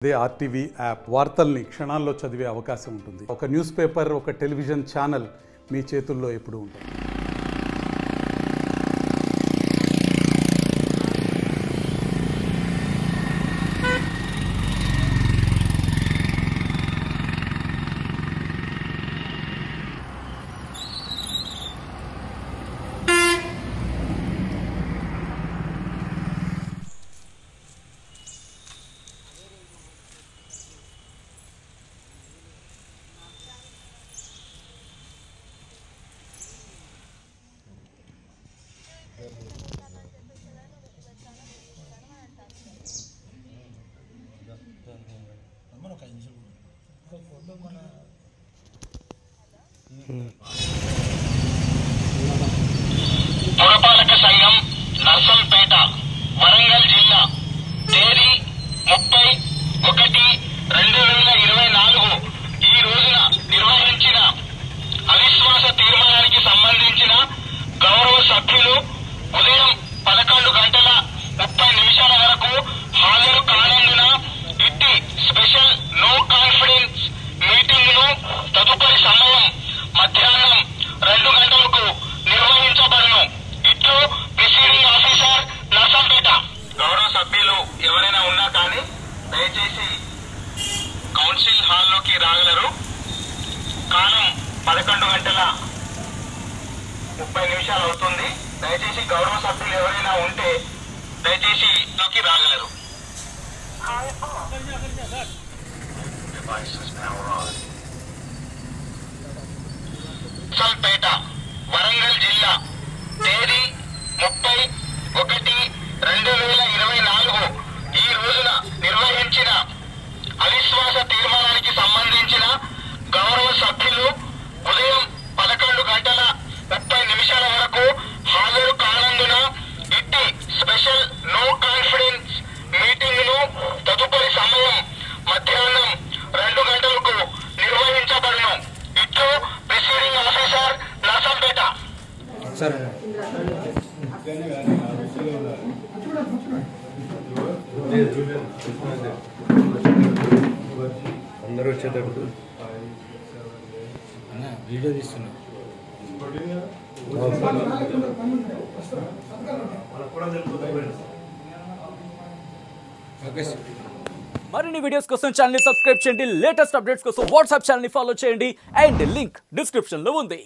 అదే RTV app వార్తల్ని క్షణాల్లో చదివే అవకాశం ఉంటుంది. ఒక న్యూస్ పేపర్, ఒక టెలివిజన్ ఛానల్ మీ చేతుల్లో ఎప్పుడూ ఉంటుంది. పురపాలక సంఘం నర్సంపేట వరంగల్ జిల్లా తేదీ 30/1/2024 ఈ రోజున నిర్వహించిన అవిశ్వాస తీర్మానానికి సంబంధించిన గౌరవ సభ్యులు ఉదయం 11:30 వరకు హాజరు కానందున ఇట్టి స్పెషల్ నో కాన్ఫిడెన్స్ మీటింగ్ ను తదుపరి సమయం మధ్యాహ్నం 2 గంటలకు నిర్వహించబడును. ఇట్లు ప్రిసైడింగ్ ఆఫీసర్ నర్సంపేట. గౌరవ సభ్యులు ఎవరైనా ఉన్నా కానీ దయచేసి కౌన్సిల్ హాల్లోకి రాగలరు. కాలం 11:30 అవుతుంది. దయచేసి గౌరవ సభ్యులు ఎవరైనా ఉంటే దయచేసి లోకి రాగలరు. నర్సంపేట వరంగల్ జిల్లా తేదీ 30/1/2024 ఈ రోజున నిర్వహించిన అవిశ్వాస తీర్మానానికి సంబంధించిన గౌరవ సభ్యులు ఉదయం 11:30 వరకు హాజరు కానందున ఇట్టి స్పెషల్ నో కాన్ఫిడెన్స్ మీటింగ్ ను తదుపరి సమయం మధ్యాహ్నం 2 గంటలకు నిర్వహించబడును. ఇట్లు ప్రిసైడింగ్ ఆఫీసర్ నర్సంపేట. అందరూ వచ్చేటప్పుడు వీడియో తీస్తున్నా. మరిన్ని వీడియోస్ కోసం ఛానల్ ని సబ్స్క్రైబ్ చేయండి. లేటెస్ట్ అప్డేట్స్ కోసం వాట్సాప్ ఛానల్ ని ఫాలో చేయండి. అండ్ లింక్ డిస్క్రిప్షన్ లో ఉంది.